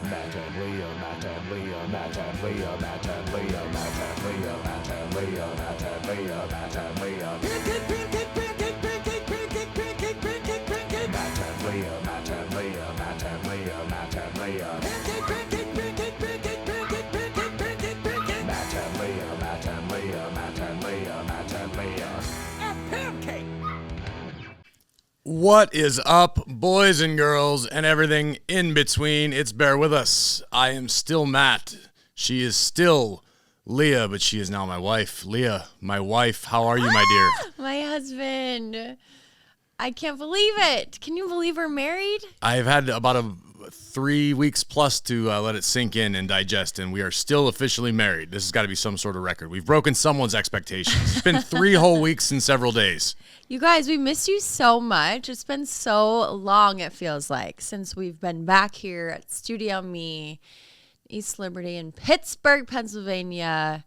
Matt and Leah, Matt and Leah, Matt and Leah, Matt and Leah, Matt and Leah, Matt and Leah, Matt and Leah, Matt and Leah. Matt and Leah, Matt and Leah, Matt and Leah, Matt and Leah. Matt and Leah, Matt and Leah, Matt and Leah, Matt and Leah. A pancake. What is up, boys and girls, and everything in between? It's Bear With Us. I am still Matt. She is still Leah, but she is now my wife. Leah, my wife, how are you, my dear? My husband. I can't believe it. Can you believe we're married? I've had about 3 weeks plus to let it sink in and digest, and we are still officially married. This has got to be some sort of record. We've broken someone's expectations. It's been 3 whole weeks and several days. You guys, we missed you so much. It's been so long, it feels like, since we've been back here at Studio Me, East Liberty in Pittsburgh, Pennsylvania.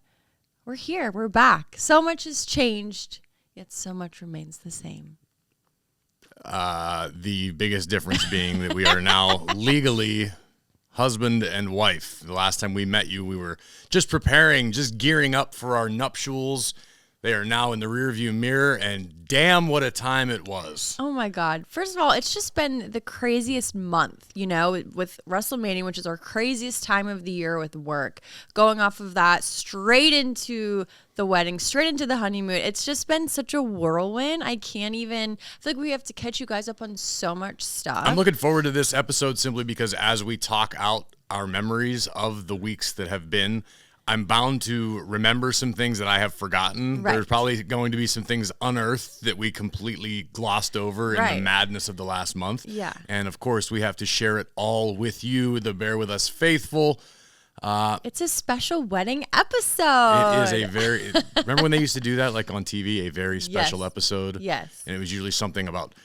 We're here. We're back. So much has changed, yet so much remains the same. The biggest difference being that we are now legally husband and wife. The last time we met you, we were just preparing, just gearing up for our nuptials. They are now in the rearview mirror, and damn, what a time it was. Oh my God. First of all, it's just been the craziest month, you know, with WrestleMania, which is our craziest time of the year with work. Going off of that, straight into the wedding, straight into the honeymoon. It's just been such a whirlwind. I feel like we have to catch you guys up on so much stuff. I'm looking forward to this episode simply because as we talk out our memories of the weeks that have been, I'm bound to remember some things that I have forgotten. Right. There's probably going to be some things unearthed that we completely glossed over in the madness of the last month. Yeah. And of course, we have to share it all with you, the Bear With Us faithful. It's a special wedding episode. It is a very, remember when they used to do that, like on TV, a very special Yes. episode? Yes. And it was usually something about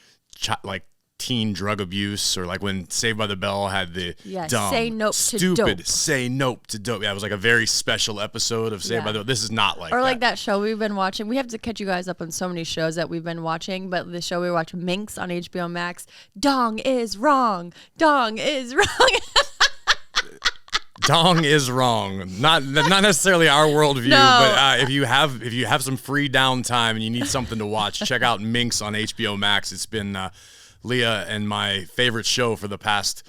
like teen drug abuse, or like when Saved by the Bell had the dumb, say nope to stupid, dope. say nope to dope. Yeah, it was like a very special episode of Saved by the Bell. This is not like Or that. like that show we've been watching. We have to catch you guys up on so many shows that we've been watching, but the show we watch, Minx on HBO Max, Dong is wrong. Dong is wrong. Dong is wrong. Not necessarily our worldview, No. but if you have some free downtime and you need something to watch, check out Minx on HBO Max. It's been Leah and my favorite show for the past,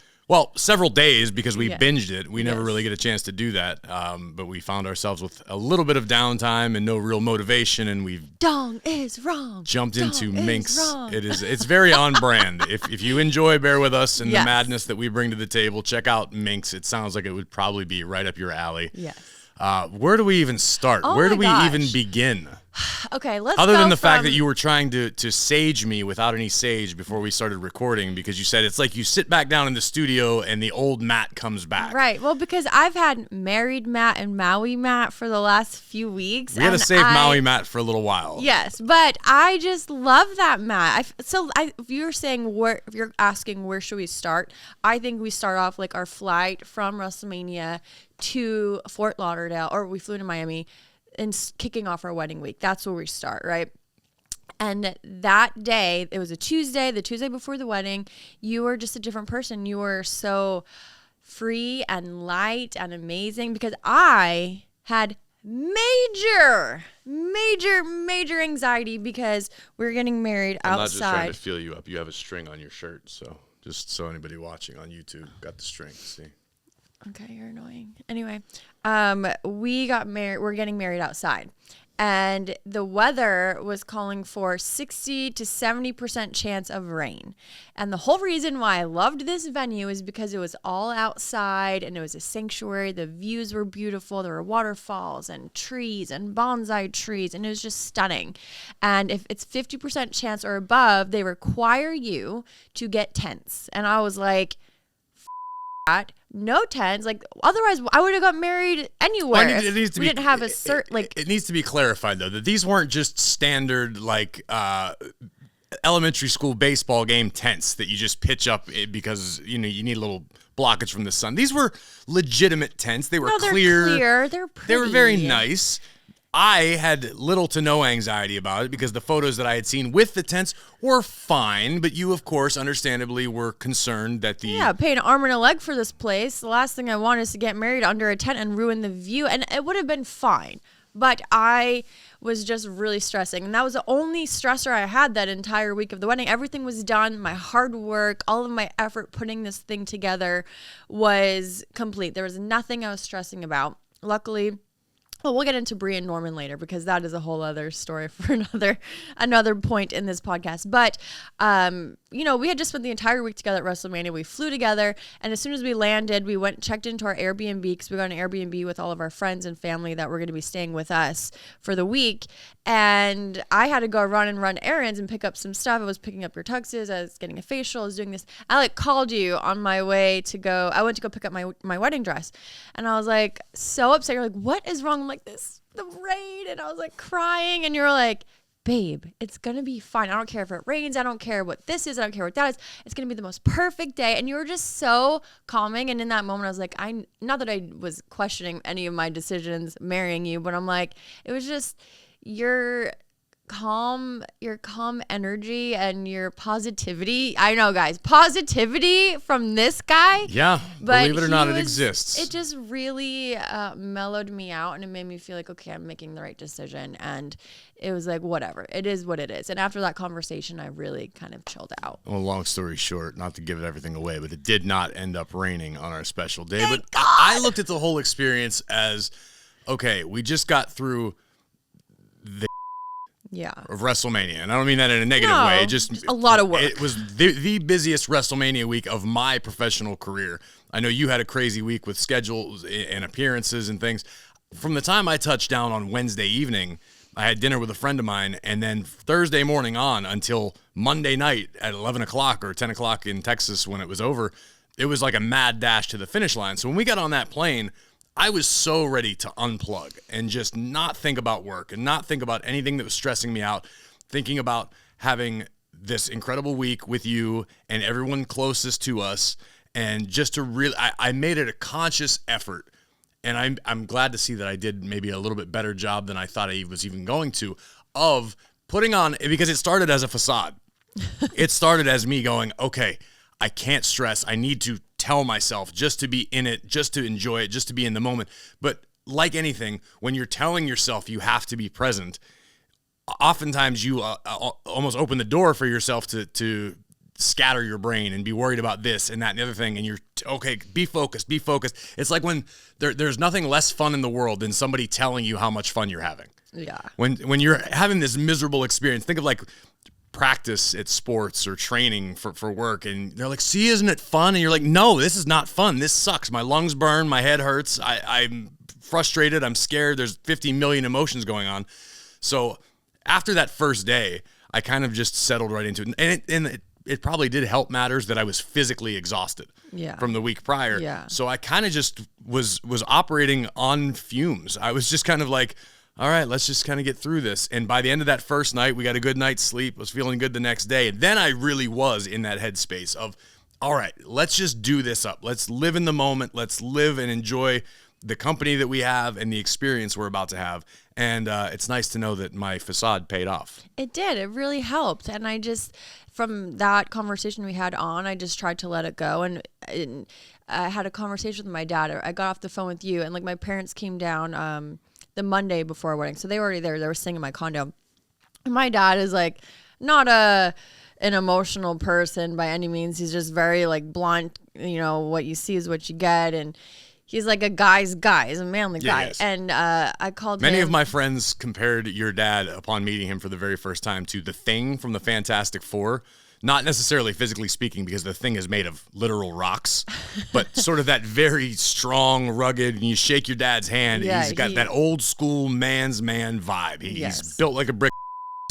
several days because we binged it. We never really get a chance to do that, but we found ourselves with a little bit of downtime and no real motivation, and we've Dong is wrong. jumped Dong into is Minx. wrong. It's very on brand. If you enjoy Bear With Us and the Yes. madness that we bring to the table, check out Minx. It sounds like it would probably be right up your alley. Yes. Where do we even start? Oh Where do my we gosh. even begin? Okay, let's Other go than the fact from- that you were trying to sage me without any sage before we started recording, because you said it's like you sit back down in the studio and the old Matt comes back. Right. Well, because I've had married Matt and Maui Matt for the last few weeks. We had to and save Maui Matt for a little while. Yes, but I just love that Matt. If you're saying if you're asking where should we start, I think we start off like our flight from WrestleMania to Fort Lauderdale, or we flew to Miami, and kicking off our wedding week. That's where we start, right? And that day, it was a Tuesday, the Tuesday before the wedding, you were just a different person. You were so free and light and amazing because I had major anxiety because we're getting married outside. I'm not just trying to feel you up. You have a string on your shirt, so just so anybody watching on YouTube got the string. See. Okay, you're annoying. Anyway, we got married. We're getting married outside, and the weather was calling for 60 to 70% chance of rain. And the whole reason why I loved this venue is because it was all outside and it was a sanctuary. The views were beautiful. There were waterfalls and trees and bonsai trees, and it was just stunning. And if it's 50% chance or above, they require you to get tents. And I was like, that. No tents. Like, otherwise I would have got married anywhere. Well, it needs to we be, didn't have a cert. Like, it needs to be clarified though that these weren't just standard like elementary school baseball game tents that you just pitch up because you need a little blockage from the sun. These were legitimate tents. They were no, they're clear. clear. They're pretty. They were very nice. I had little to no anxiety about it because the photos that I had seen with the tents were fine, but you, of course, understandably were concerned that the... Yeah, pay an arm and a leg for this place. The last thing I want is to get married under a tent and ruin the view, and it would have been fine. But I was just really stressing. And that was the only stressor I had that entire week of the wedding. Everything was done. My hard work, all of my effort putting this thing together was complete. There was nothing I was stressing about. Luckily, well, we'll get into Brie and Norman later because that is a whole other story for another point in this podcast. But, we had just spent the entire week together at WrestleMania. We flew together, and as soon as we landed, we checked into our Airbnb because we got an Airbnb with all of our friends and family that were going to be staying with us for the week. And I had to go run errands and pick up some stuff. I was picking up your tuxes. I was getting a facial. I was doing this. I called you on my way to go. I went to go pick up my wedding dress, and I was like so upset. You're like, what is wrong? I'm like, the rain, and I was like crying, and you're like, babe, it's gonna be fine. I don't care if it rains. I don't care what this is. I don't care what that is. It's gonna be the most perfect day. And you were just so calming. And in that moment, I was like, not that I was questioning any of my decisions marrying you, but I'm like, it was just your calm energy and your positivity. I know, guys, positivity from this guy. Yeah, believe it or not, it exists. It just really mellowed me out, and it made me feel like, okay, I'm making the right decision. And it was like, whatever, it is what it is. And after that conversation, I really kind of chilled out. Well, long story short, not to give everything away, but it did not end up raining on our special day. Thank But God. I looked at the whole experience as, okay, we just got through the of WrestleMania, and I don't mean that in a negative way. Just a lot of work. It was the busiest WrestleMania week of my professional career. I know you had a crazy week with schedules and appearances and things. From the time I touched down on Wednesday evening, I had dinner with a friend of mine, and then Thursday morning on until Monday night at 11 o'clock or 10 o'clock in Texas when it was over, it was like a mad dash to the finish line. So when we got on that plane, I was so ready to unplug and just not think about work and not think about anything that was stressing me out, thinking about having this incredible week with you and everyone closest to us, and just to really, I made it a conscious effort, and I'm glad to see that I did maybe a little bit better job than I thought I was even going to, of putting on, because it started as a facade. It started as me going, okay, I can't stress. I need to tell myself just to be in it, just to enjoy it, just to be in the moment. But like anything, when you're telling yourself you have to be present, oftentimes you almost open the door for yourself to scatter your brain and be worried about this and that and the other thing. And you're, okay, be focused, be focused. It's like when there's nothing less fun in the world than somebody telling you how much fun you're having. Yeah. When you're having this miserable experience, think of like practice at sports or training for work, and they're like, see, isn't it fun? And you're like, no, this is not fun. This sucks. My lungs burn. My head hurts. I'm frustrated. I'm scared. There's 50 million emotions going on. So after that first day, I kind of just settled right into it. And it probably did help matters that I was physically exhausted from the week prior. Yeah. So I kind of just was operating on fumes. I was just kind of like, all right, let's just kind of get through this. And by the end of that first night, we got a good night's sleep, was feeling good the next day. And then I really was in that headspace of, all right, let's just do this up. Let's live in the moment. Let's live and enjoy the company that we have and the experience we're about to have. And it's nice to know that my facade paid off. It did. It really helped. And I just, from that conversation we had on, I just tried to let it go. And I had a conversation with my dad. I got off the phone with you, and like my parents came down the Monday before our wedding. So they were already there. They were staying in my condo. And my dad is like not an emotional person by any means. He's just very like blunt, what you see is what you get. And he's like a guy's guy. He's a manly guy. Yes. And I called Many him. of my friends compared your dad, upon meeting him for the very first time, to the Thing from the Fantastic Four. Not necessarily physically speaking, because the Thing is made of literal rocks, but sort of that very strong, rugged, and you shake your dad's hand, Yeah, he's got that old school man's man vibe. He's built like a brick.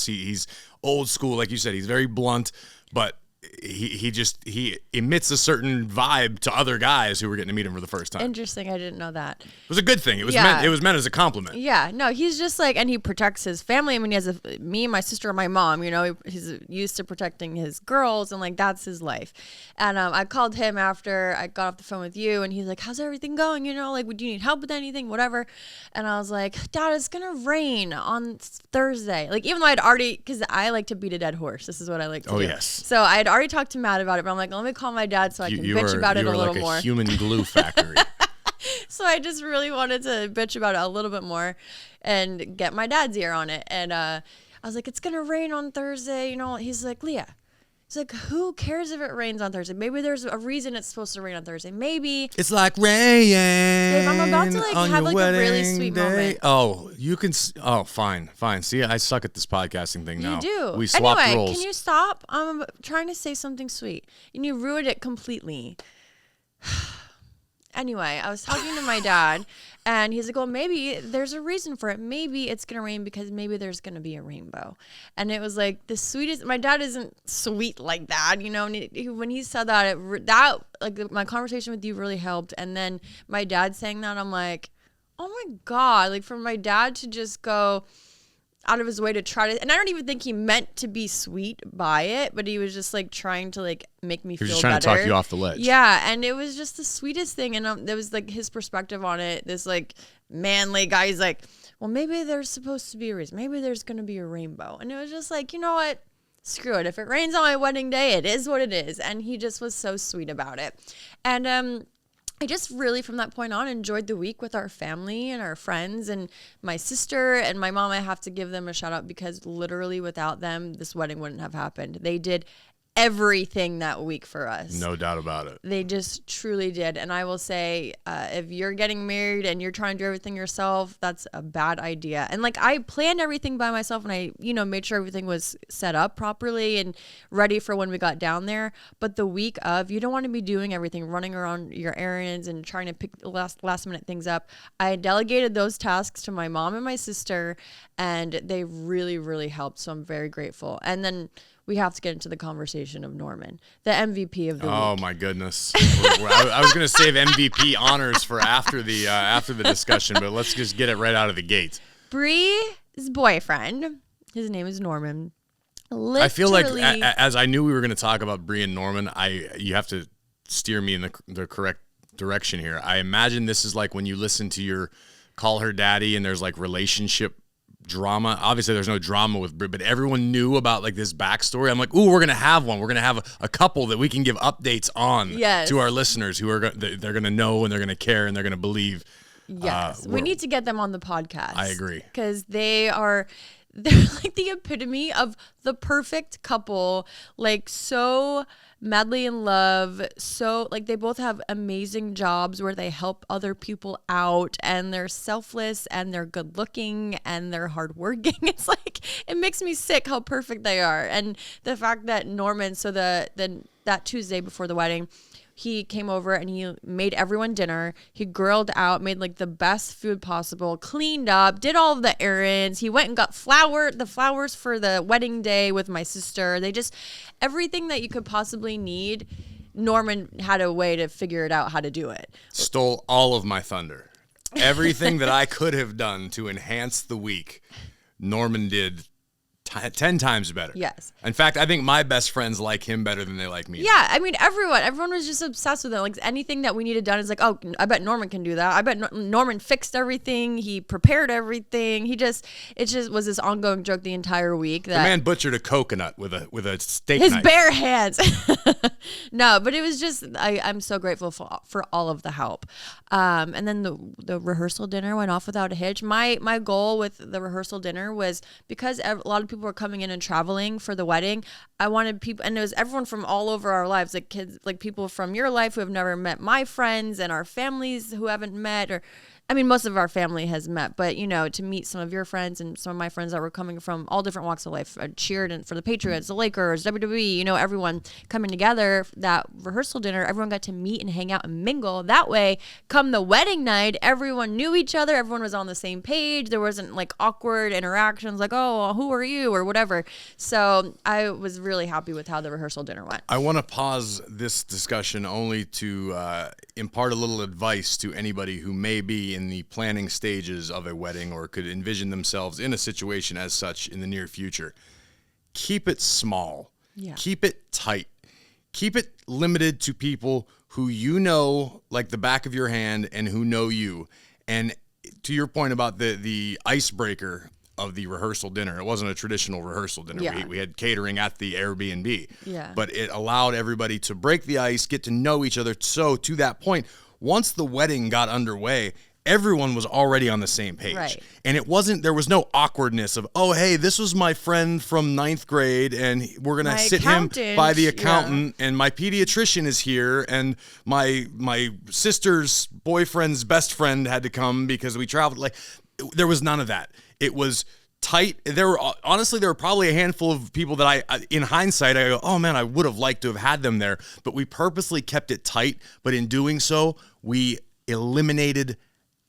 He's old school, like you said. He's very blunt, but he emits a certain vibe to other guys who were getting to meet him for the first time. Interesting. I didn't know that. It was a good thing. It was Yeah. meant as a compliment. Yeah, no, he's just like, and he protects his family. I mean, he has me, my sister, and my mom. You know, he's used to protecting his girls, and like that's his life. And I called him after I got off the phone with you, and he's like, "How's everything going? You know, like, would you need help with anything, whatever?" And I was like, "Dad, it's gonna rain on Thursday." Like, even though I'd already, because I like to beat a dead horse. This is what I like to do. Oh yes. So I had already talked to Matt about it, but I'm like, let me call my dad so I can bitch about it a little more. A human glue factory. So I just really wanted to bitch about it a little bit more and get my dad's ear on it. And I was like, it's going to rain on Thursday. You know, he's like, Leah. He's like, who cares if it rains on Thursday? Maybe there's a reason it's supposed to rain on Thursday. Maybe. It's like rain. Babe, I'm about to like have like a really sweet moment. Oh, you can. Oh, fine. See, I suck at this podcasting thing now. You do. We swapped anyway, roles. Can you stop? I'm trying to say something sweet. And you ruined it completely. Anyway, I was talking to my dad, and he's like, well, maybe there's a reason for it. Maybe it's going to rain because maybe there's going to be a rainbow. And it was like the sweetest. My dad isn't sweet like that, you know. And when he said that, like my conversation with you really helped. And then my dad saying that, I'm like, oh my God, like for my dad to just go out of his way to try to, and I don't even think he meant to be sweet by it, but he was just like trying to like make me feel better. He was just trying to talk you off the ledge. Yeah, and it was just the sweetest thing, and there was like his perspective on it. This like manly guy, he's like, well, maybe there's supposed to be a reason. Maybe there's gonna be a rainbow, and it was just like, you know what? Screw it. If it rains on my wedding day, it is what it is. And he just was so sweet about it, and I just really, from that point on, enjoyed the week with our family and our friends and my sister and my mom. I have to give them a shout out because literally without them, this wedding wouldn't have happened. They did everything that week for us. No doubt about it. They just truly did. And I will say, if you're getting married and you're trying to do everything yourself, that's a bad idea. And like I planned everything by myself, and I, you know, made sure everything was set up properly and ready for when we got down there. But the week of, you don't want to be doing everything, running around your errands and trying to pick last minute things up. I delegated those tasks to my mom and my sister, and they really, really helped. So I'm very grateful. And then we have to get into the conversation of Norman, the MVP of the week. Oh my goodness! I was going to save MVP honors for after the discussion, but let's just get it right out of the gate. Bree's boyfriend, his name is Norman. Literally, I feel like as I knew we were going to talk about Bree and Norman, you have to steer me in the correct direction here. I imagine this is like when you listen to your Call Her Daddy and there's like relationship drama. Obviously there's no drama with Brit, but everyone knew about like this backstory. I'm like, ooh, we're gonna have one. We're gonna have a couple that we can give updates on to our listeners who are they're gonna know and they're gonna care and they're gonna believe. Yes, we need to get them on the podcast. I agree, because they're like the epitome of the perfect couple, like so madly in love, so like they both have amazing jobs where they help other people out, and they're selfless and they're good looking and they're hardworking. It's like, it makes me sick how perfect they are. And the fact that Norman, so that Tuesday before the wedding, he came over and he made everyone dinner. He grilled out, made like the best food possible, cleaned up, did all of the errands. He went and got the flowers for the wedding day with my sister. They just, everything that you could possibly need, Norman had a way to figure it out how to do it. Stole all of my thunder. Everything that I could have done to enhance the week, Norman did 10 times better. Yes. In fact, I think my best friends like him better than they like me. Yeah, I mean, everyone was just obsessed with it. Like anything that we needed done is like, oh, I bet Norman can do that. I bet Norman fixed everything. He prepared everything. It just was this ongoing joke the entire week. That the man butchered a coconut with a steak his knife. bare hands. No, but it was just, I'm so grateful for all of the help. And then the rehearsal dinner went off without a hitch. My goal with the rehearsal dinner was, because a lot of people were coming in and traveling for the wedding, I wanted people, and it was everyone from all over our lives, like kids, like people from your life who have never met my friends, and our families who haven't met, or I mean, most of our family has met, but to meet some of your friends and some of my friends that were coming from all different walks of life, cheered for the Patriots, the Lakers, WWE, everyone coming together, that rehearsal dinner, everyone got to meet and hang out and mingle. That way, come the wedding night, everyone knew each other, everyone was on the same page. There wasn't like awkward interactions like, oh, who are you or whatever. So I was really happy with how the rehearsal dinner went. I want to pause this discussion only to impart a little advice to anybody who may be in the planning stages of a wedding or could envision themselves in a situation as such in the near future. Keep it small. Yeah. Keep it tight. Keep it limited to people who like the back of your hand and who know you. And to your point about the icebreaker of the rehearsal dinner, it wasn't a traditional rehearsal dinner. Yeah. We had catering at the Airbnb. Yeah. But it allowed everybody to break the ice, get to know each other. So to that point, once the wedding got underway, everyone was already on the same page. Right. And there was no awkwardness of, oh, hey, this was my friend from 9th grade and we're going to sit him by the accountant and my pediatrician is here and my sister's boyfriend's best friend had to come because we traveled. Like, there was none of that. It was tight. There were probably a handful of people that in hindsight, I go, oh man, I would have liked to have had them there, but we purposely kept it tight. But in doing so, we eliminated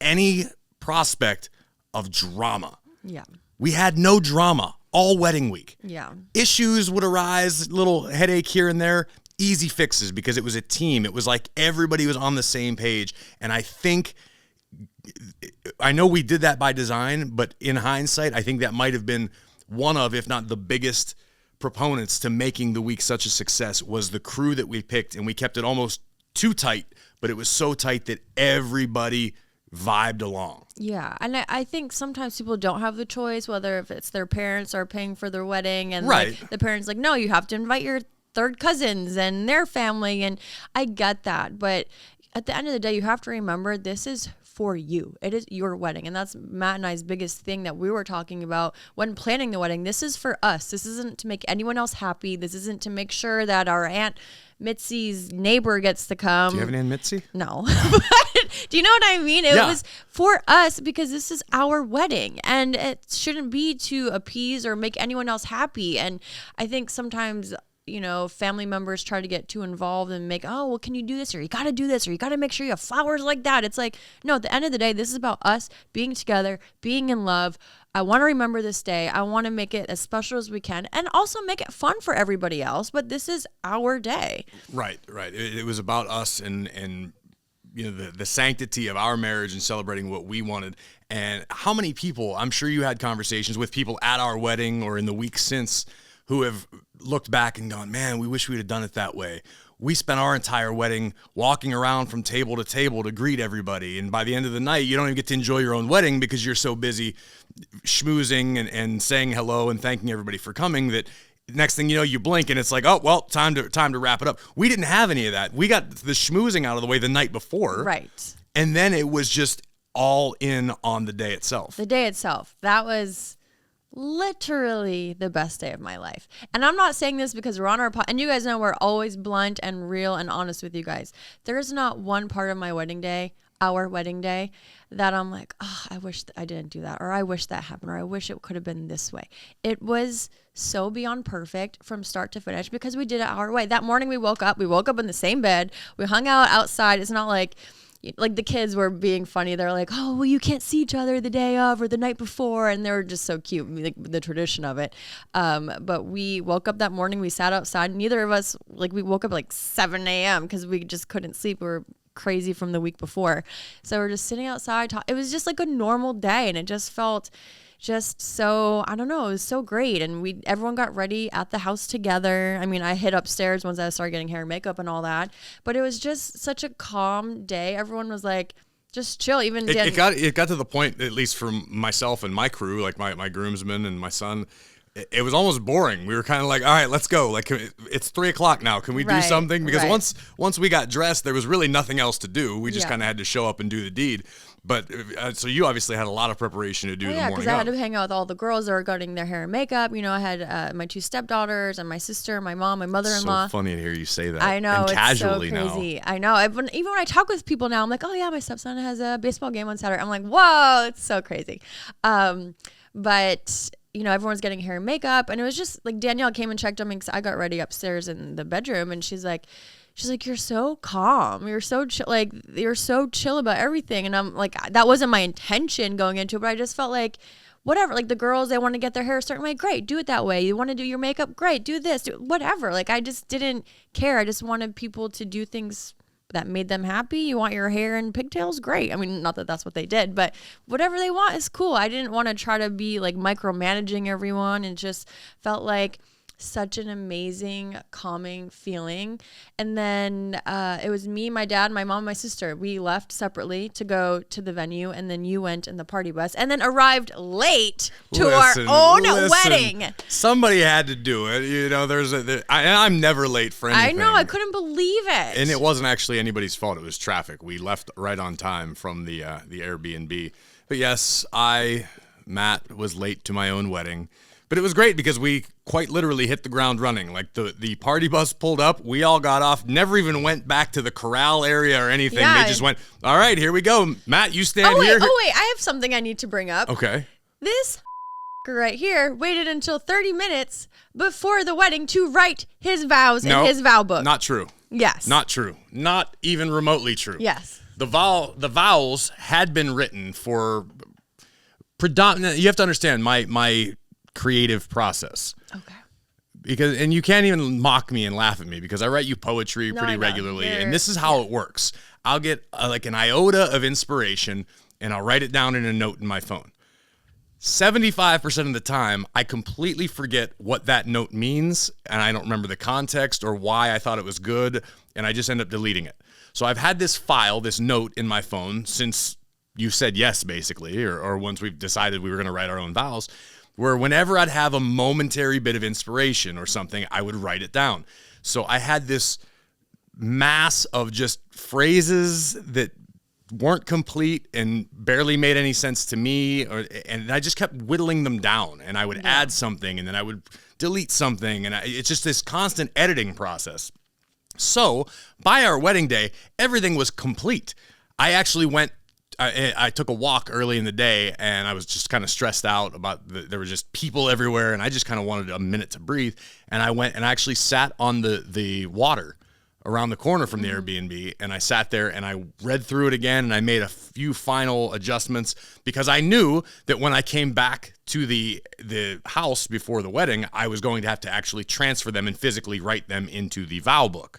any prospect of drama. Yeah. We had no drama all wedding week. Yeah. Issues would arise, little headache here and there, easy fixes because it was a team. It was like everybody was on the same page. And I know we did that by design, but in hindsight, I think that might have been one of, if not the biggest proponents to making the week such a success was the crew that we picked, and we kept it almost too tight, but it was so tight that everybody vibed along. Yeah, and I think sometimes people don't have the choice, whether if it's their parents are paying for their wedding, and right. like, the parents like, no, you have to invite your third cousins and their family, and I get that, but at the end of the day, you have to remember this is for you. It is your wedding. And that's Matt and I's biggest thing that we were talking about when planning the wedding. This is for us. This isn't to make anyone else happy. This isn't to make sure that our Aunt Mitzi's neighbor gets to come. Do you have an Aunt Mitzi? No. But do you know what I mean? It was for us because this is our wedding and it shouldn't be to appease or make anyone else happy. And I think sometimes family members try to get too involved and make, oh, well, can you do this? Or you got to do this, or you got to make sure you have flowers like that. It's like, no, at the end of the day, this is about us being together, being in love. I want to remember this day. I want to make it as special as we can and also make it fun for everybody else. But this is our day. Right. It was about us and the sanctity of our marriage and celebrating what we wanted. And how many people, I'm sure you had conversations with people at our wedding or in the week since who have looked back and gone, man, we wish we'd have done it that way. We spent our entire wedding walking around from table to table to greet everybody. And by the end of the night, you don't even get to enjoy your own wedding because you're so busy schmoozing and saying hello and thanking everybody for coming that next thing you know, you blink and it's like, oh, well, time to wrap it up. We didn't have any of that. We got the schmoozing out of the way the night before. Right. And then it was just all in on the day itself. The day itself. That was literally the best day of my life. And I'm not saying this because we're on our pod, and you guys know we're always blunt and real and honest with you guys. There's not one part of my wedding day, our wedding day, that I'm like, oh, I wish I didn't do that, or I wish that happened, or I wish it could have been this way. It was so beyond perfect from start to finish because we did it our way. That morning we woke up in the same bed. We hung out outside. It's not like the kids were being funny. They're like, oh, well, you can't see each other the day of or the night before. And they were just so cute, like the tradition of it. But we woke up that morning. We sat outside. Neither of us, we woke up at 7 a.m. because we just couldn't sleep. We were crazy from the week before. So we're just sitting outside. It was just like a normal day. And it just felt so, I don't know, it was so great. And everyone got ready at the house together. I mean, I hid upstairs once I started getting hair and makeup and all that, but it was just such a calm day. Everyone was like, just chill. Even it got to the point, at least for myself and my crew, like my groomsmen and my son, it was almost boring. We were kind of like, all right, let's go. It's 3:00 now. Can we do something? Because once we got dressed, there was really nothing else to do. We just kind of had to show up and do the deed. But so you obviously had a lot of preparation to do the morning because I had to hang out with all the girls that were getting their hair and makeup. You know, I had my 2 stepdaughters and my sister, my mom, my mother-in-law. So funny to hear you say that. I know, and it's casually so crazy. now. I know. Even when I talk with people now, I'm like, oh yeah, my stepson has a baseball game on Saturday. I'm like, whoa, it's so crazy. But you know, everyone's getting hair and makeup, and it was just like Danielle came and checked on me because I got ready upstairs in the bedroom, and she's like, you're so calm. You're so chill. Like, you're so chill about everything. And I'm like, that wasn't my intention going into it, but I just felt like, whatever. Like, the girls, they want to get their hair a certain way. Great. Do it that way. You want to do your makeup? Great. Do this. Do whatever. Like, I just didn't care. I just wanted people to do things that made them happy. You want your hair in pigtails? Great. I mean, not that that's what they did, but whatever they want is cool. I didn't want to try to be like micromanaging everyone. It just felt like such an amazing, calming feeling. And then it was me, my dad, my mom, my sister. We left separately to go to the venue, and then you went in the party bus and then arrived late to our own wedding. Somebody had to do it. You know, I'm never late for anything. I know. I couldn't believe it. And it wasn't actually anybody's fault. It was traffic. We left right on time from the Airbnb. But yes, Matt, was late to my own wedding. But it was great because we quite literally hit the ground running. Like the party bus pulled up, we all got off, never even went back to the corral area or anything. Yeah. They just went, all right, here we go. Matt, you stand here. Oh, wait, I have something I need to bring up. Okay. This right here waited until 30 minutes before the wedding to write his vows in his vow book. Not true. Yes. Not true. Not even remotely true. Yes. The vows had been written for predominant. You have to understand my creative process. Okay. And you can't even mock me and laugh at me because I write you poetry pretty regularly, and this is how it works. I'll get like an iota of inspiration, and I'll write it down in a note in my phone. 75% of the time, I completely forget what that note means, and I don't remember the context or why I thought it was good, and I just end up deleting it. So I've had this file, this note in my phone since you said yes, basically, or once we've decided we were going to write our own vows, where whenever I'd have a momentary bit of inspiration or something, I would write it down. So I had this mass of just phrases that weren't complete and barely made any sense to me, and I just kept whittling them down, and I would add something, and then I would delete something, and it's just this constant editing process. So by our wedding day, everything was complete. I actually went I took a walk early in the day, and I was just kind of stressed out about there were just people everywhere, and I just kind of wanted a minute to breathe. And I went and I actually sat on the water around the corner from the Airbnb, and I sat there and I read through it again, and I made a few final adjustments because I knew that when I came back to the house before the wedding, I was going to have to actually transfer them and physically write them into the vow book.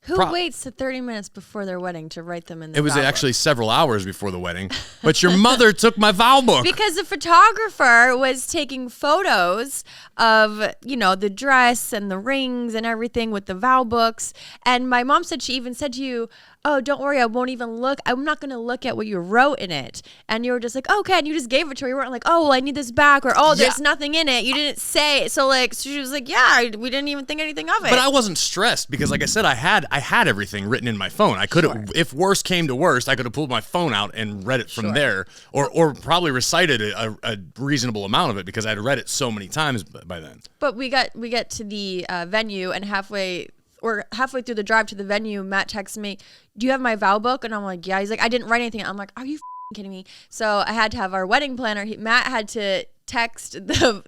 Who waits to 30 minutes before their wedding to write them in the It was vow actually book? Several hours before the wedding, but your mother took my vow book. Because the photographer was taking photos of, you know, the dress and the rings and everything with the vow books. And my mom said, she even said to you, oh, don't worry, I won't even look. I'm not going to look at what you wrote in it. And you were just like, okay. And you just gave it to her. You weren't like, oh, well, I need this back. Or, oh, there's nothing in it. You didn't say. So she was like, yeah, we didn't even think anything of it. But I wasn't stressed because, like I said, I had everything written in my phone. I could have, if worst came to worst, I could have pulled my phone out and read it from there, or probably recited a reasonable amount of it because I'd read it so many times by then. But we get to the venue, and halfway through the drive to the venue, Matt texts me, do you have my vow book? And I'm like, yeah. He's like, I didn't write anything. I'm like, are you kidding me? So I had to have our wedding planner. Matt had to text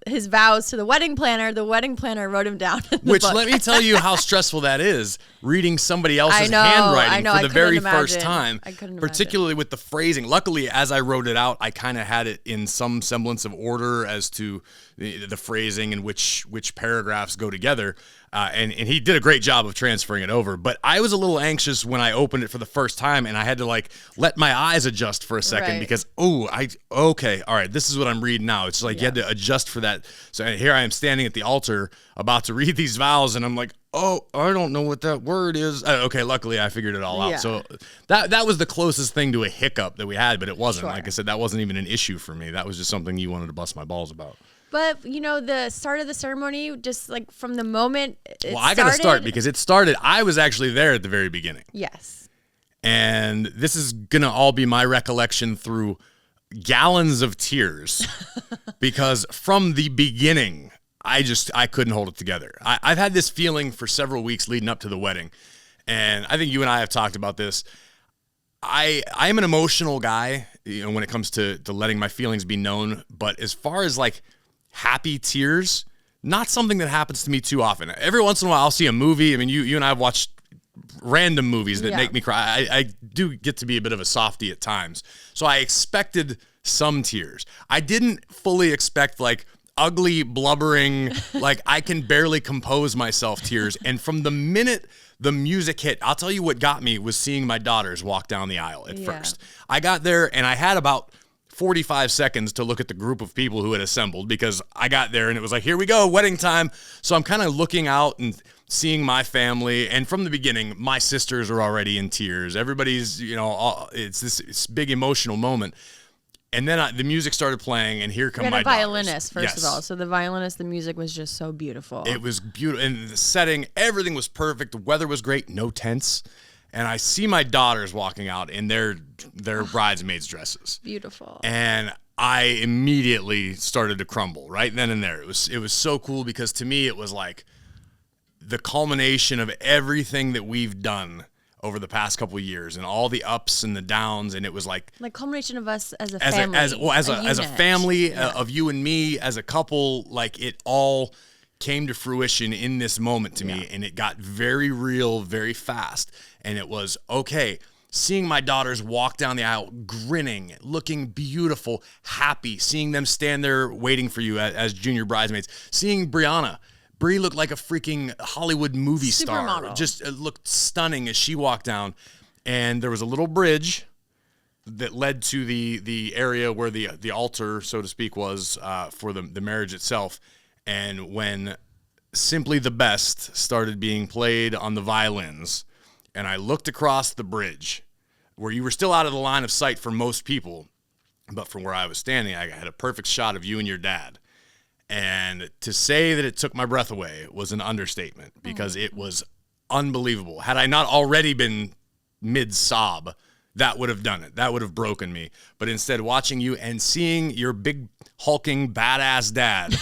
his vows to the wedding planner. The wedding planner wrote him down in the Which, book. let me tell you how stressful that is, reading somebody else's handwriting for the very first time, particularly with the phrasing. Luckily, as I wrote it out, I kind of had it in some semblance of order as to the phrasing and which paragraphs go together. And he did a great job of transferring it over. But I was a little anxious when I opened it for the first time, and I had to let my eyes adjust for a second because, okay, all right, this is what I'm reading now. It's like you had to adjust for that. So here I am standing at the altar about to read these vows, and I'm like, oh, I don't know what that word is. Okay, luckily I figured it all out. So that was the closest thing to a hiccup that we had, but it wasn't. Like I said, that wasn't even an issue for me. That was just something you wanted to bust my balls about. But, you know, the start of the ceremony, just from the moment it I got to start because it started. I was actually there at the very beginning. Yes. And this is going to all be my recollection through gallons of tears because from the beginning, I couldn't hold it together. I've had this feeling for several weeks leading up to the wedding. And I think you and I have talked about this. I am an emotional guy, when it comes to letting my feelings be known. But as far as like happy tears, not something that happens to me too often. Every once in a while, I'll see a movie. I mean, you and I have watched random movies that make me cry. I do get to be a bit of a softie at times. So I expected some tears. I didn't fully expect like ugly, blubbering, like I can barely compose myself tears. And from the minute the music hit, I'll tell you what got me was seeing my daughters walk down the aisle at first. I got there and I had about 45 seconds to look at the group of people who had assembled because I got there and it was like, here we go, wedding time. So I'm kind of looking out and seeing my family. And from the beginning, my sisters are already in tears. Everybody's, it's this big emotional moment. And then the music started playing, and here come my daughters. Violinist, first of all. So the violinist, the music was just so beautiful. It was beautiful. And the setting, everything was perfect. The weather was great, no tents. And I see my daughters walking out in their bridesmaids' dresses. Beautiful. And I immediately started to crumble right then and there. It was so cool because to me, it was like the culmination of everything that we've done over the past couple of years and all the ups and the downs. And it was like culmination of us as a family. As a family of you and me, as a couple, like it all came to fruition in this moment to me. And it got very real, very fast. And it was, okay, seeing my daughters walk down the aisle, grinning, looking beautiful, happy, seeing them stand there waiting for you as junior bridesmaids, seeing Brie looked like a freaking Hollywood movie star. Supermodel. Just looked stunning as she walked down. And there was a little bridge that led to the area where the altar, so to speak, was for the marriage itself. And when Simply the Best started being played on the violins, and I looked across the bridge where you were still out of the line of sight for most people, but from where I was standing, I had a perfect shot of you and your dad. And to say that it took my breath away was an understatement because it was unbelievable. Had I not already been mid-sob, that would have done it. That would have broken me. But instead, watching you and seeing your big, hulking, badass dad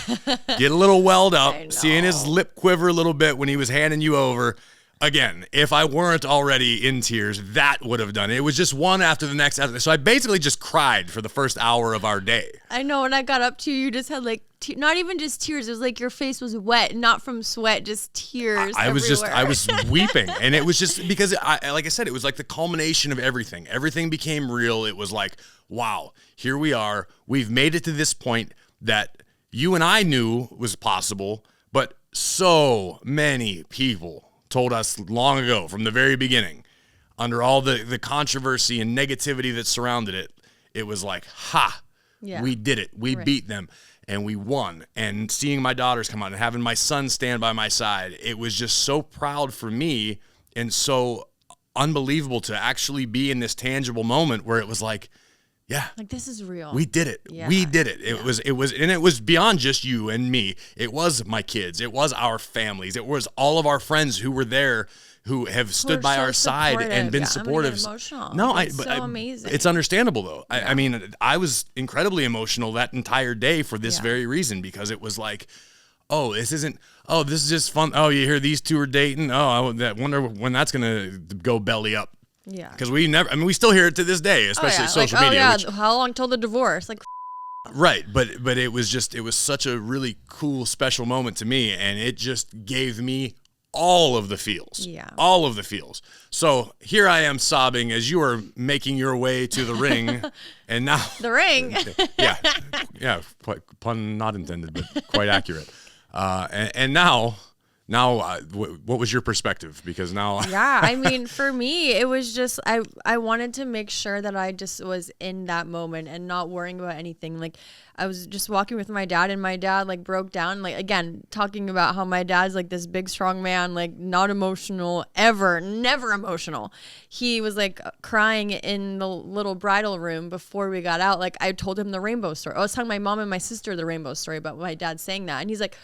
get a little welled up, seeing his lip quiver a little bit when he was handing you over, again, if I weren't already in tears, that would have done it. It was just one after the next. So I basically just cried for the first hour of our day. I know. When I got up to you, you just had like, not even just tears. It was like your face was wet, not from sweat, just tears. I was weeping. And it was just because, like I said, it was like the culmination of everything. Everything became real. It was like, wow, here we are. We've made it to this point that you and I knew was possible, but so many people told us long ago from the very beginning, under all the controversy and negativity that surrounded it, it was like, we did it. We beat them and we won. And seeing my daughters come out and having my son stand by my side, it was just so proud for me and so unbelievable to actually be in this tangible moment where it was like, like this is real. We did it. Yeah. We did it. It was beyond just you and me. It was my kids. It was our families. It was all of our friends who were there, who have stood by our side and been supportive. I'm emotional. No, it's so amazing. It's understandable though. I mean, I was incredibly emotional that entire day for this very reason because it was like, this is just fun. Oh, you hear these two are dating. Oh, I wonder when that's gonna go belly up. Yeah. Because we still hear it to this day, especially social media. How long till the divorce? Like, right. But it was such a really cool, special moment to me. And it just gave me all of the feels. Yeah. All of the feels. So here I am sobbing as you are making your way to the ring. And now. The ring. Yeah. Pun not intended, but quite accurate. And now. What was your perspective? Because now... I mean, for me, it was just, I wanted to make sure that I just was in that moment and not worrying about anything. Like, I was just walking with my dad, and my dad, like, broke down. Like, again, talking about how my dad's, like, this big, strong man, like, not emotional ever, never emotional. He was, like, crying in the little bridal room before we got out. Like, I told him the rainbow story. I was telling my mom and my sister the rainbow story about my dad saying that. And he's like,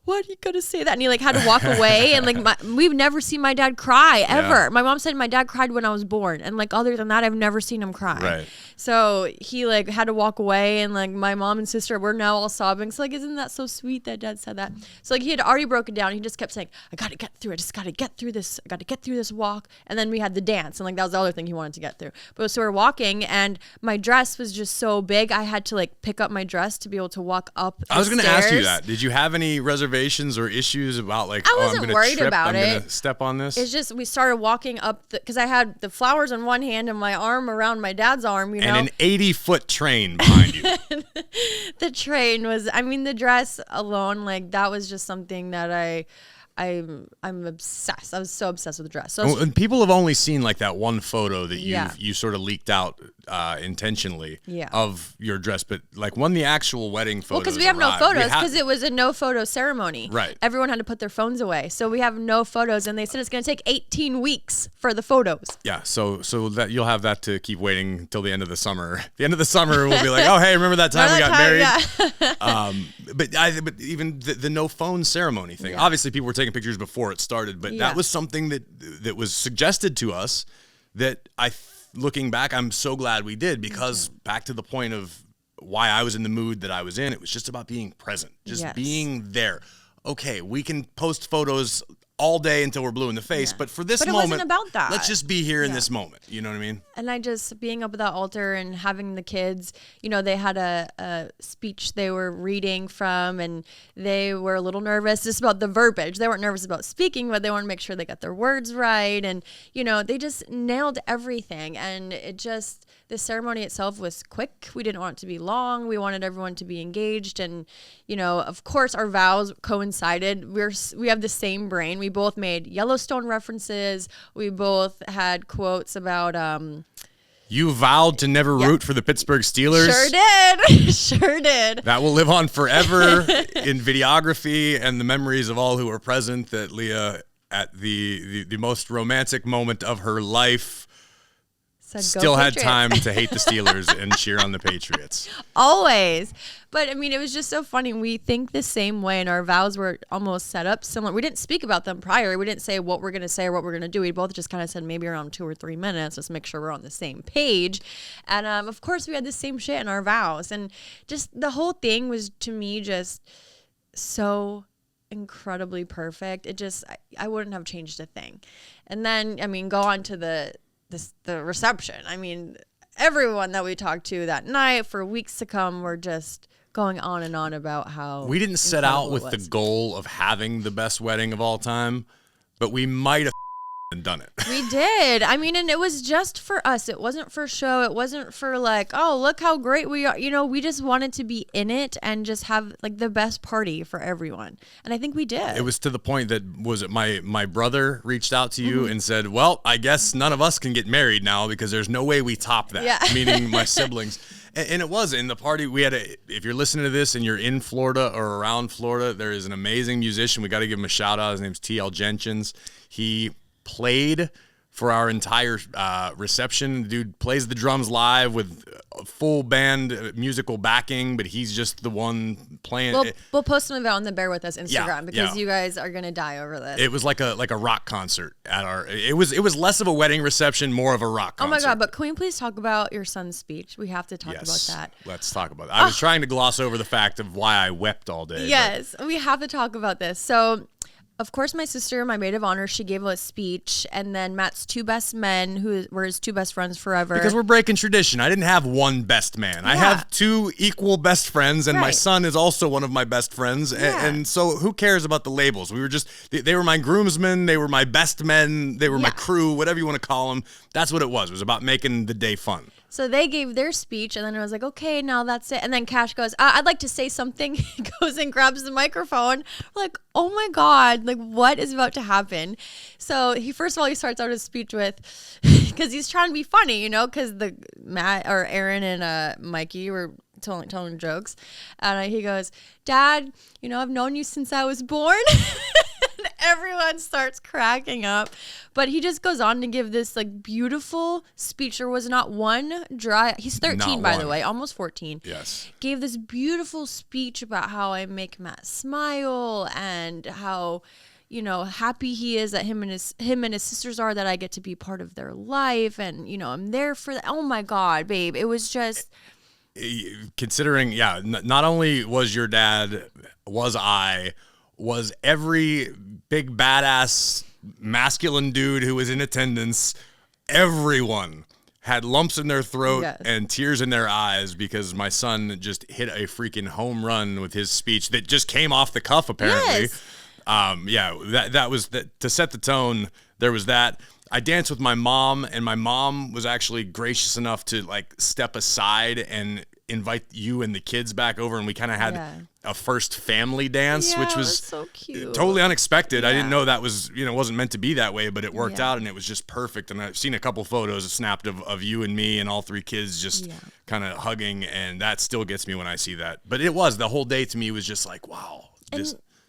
what are you gonna say that? And he like had to walk away, and like we've never seen my dad cry ever. Yeah. My mom said my dad cried when I was born, and like other than that, I've never seen him cry. Right. So he like had to walk away, and like my mom and sister were now all sobbing. So like, isn't that so sweet that dad said that? So like he had already broken down. He just kept saying, I gotta get through. I just gotta get through this. I gotta get through this walk. And then we had the dance, and like that was the other thing he wanted to get through. But so we're walking, and my dress was just so big, I had to like pick up my dress to be able to walk up the I was going to ask you stairs. that. Did you have any reservations or issues about like, I I'm wasn't going to worried trip, about I'm it. going to step on this? It's just we started walking up because I had the flowers in one hand and my arm around my dad's arm, you know. And an 80-foot train behind you. The train was, I mean, the dress alone, like that was just something that I'm obsessed. I was so obsessed with the dress. So And people have only seen like that one photo that Yeah. you sort of leaked out intentionally Yeah. of your dress, but like when the actual wedding photos because we have no arrived, photos because it was a no photo ceremony. Right. Everyone had to put their phones away, so we have no photos, and they said it's going to take 18 weeks for the photos. Yeah, so that you'll have that to keep waiting till the end of the summer. The end of the summer, we'll be like, oh hey, remember that time we got married? Yeah. But even the no phone ceremony thing. Obviously, people were taking pictures before it started, but Yeah. that was something that was suggested to us. That looking back, I'm so glad we did, because back to the point of why I was in the mood that I was in, it was just about being present, just Yes. being there. Okay, we can post photos all day until we're blue in the face, but for this But it moment, wasn't about that. let's just be here in this moment. You know what I mean? And I just being up at that altar and having the kids, you know, they had a speech they were reading from, and they were a little nervous just about the verbiage. They weren't nervous about speaking, but they wanted to make sure they got their words right. And, you know, they just nailed everything. And it just, the ceremony itself was quick. We didn't want it to be long. We wanted everyone to be engaged. And, you know, of course, our vows coincided. We have the same brain. We both made Yellowstone references. We both had quotes about You vowed to never root for the Pittsburgh Steelers. Sure did. Sure did. That will live on forever in videography and the memories of all who were present, that Leah, at the most romantic moment of her life, Said, "Go still had Patriots." time to hate the Steelers and cheer on the Patriots. Always. But I mean, it was just so funny. We think the same way, and our vows were almost set up similar. We didn't speak about them prior. We didn't say what we're going to say or what we're going to do. We both just kind of said maybe around 2 or 3 minutes, just make sure we're on the same page. And of course, we had the same shit in our vows. And just the whole thing was, to me, just so incredibly perfect. It just, I wouldn't have changed a thing. And then, I mean, go on to the reception. I mean, everyone that we talked to that night for weeks to come were just going on and on about how We didn't set out incredible with it was. the goal of having the best wedding of all time, but we might have done it. We did. I mean, and it was just for us. It wasn't for show. It wasn't for like, oh, look how great we are. You know, we just wanted to be in it and just have like the best party for everyone. And I think we did. It was to the point that, was it my brother reached out to you Mm-hmm. and said, well, I guess none of us can get married now because there's no way we top that, Yeah. meaning my siblings. And it was in the party. We had if you're listening to this and you're in Florida or around Florida, there is an amazing musician. We got to give him a shout out. His name's T.L. Jenkins. He played for our entire reception. The dude plays the drums live with a full band musical backing, but he's just the one playing. We'll post some of it on the Bear With Us Instagram because yeah. you guys are gonna die over this. It was like a rock concert at our. It was less of a wedding reception, more of a rock concert. Oh my God, but can we please talk about your son's speech? We have to talk about that. Let's talk about it. I was trying to gloss over the fact of why I wept all day. Yes, we have to talk about this. So, of course, my sister, my maid of honor, she gave a speech, and then Matt's two best men, who were his two best friends forever. Because we're breaking tradition. I didn't have one best man. I have two equal best friends, and my Right. son is also one of my best friends. And so who cares about the labels? We were just, they were my groomsmen, they were my best men, they were my crew, whatever you want to call them. That's what it was. It was about making the day fun. So they gave their speech, and then I was like, okay, now that's it. And then Cash goes, I'd like to say something. He goes and grabs the microphone. We're like, oh my God, like what is about to happen? So he first of all, he starts out his speech with, because he's trying to be funny, you know, because the Matt or Aaron and Mikey were telling jokes. And he goes, Dad, you know, I've known you since I was born. And Everyone starts cracking up. But he just goes on to give this like beautiful speech. There was not one dry. He's 13, by the way, almost 14. Yes. Gave this beautiful speech about how I make Matt smile and how, you know, happy he is that him and his sisters are, that I get to be part of their life, and you know, I'm there for that. Oh my God, babe, it was just. Considering, not only was your dad, was every big badass masculine dude who was in attendance, everyone had lumps in their throat and tears in their eyes because my son just hit a freaking home run with his speech that just came off the cuff, apparently. Yes. That was to set the tone. There was that. I danced with my mom, and my mom was actually gracious enough to like step aside and invite you and the kids back over, and we kind of had a first family dance, which was so cute. Totally unexpected. I didn't know that was, wasn't meant to be that way, but it worked out, and it was just perfect. And I've seen a couple photos snapped of you and me and all three kids just kind of hugging, and that still gets me when I see that. But the whole day to me was just like, wow.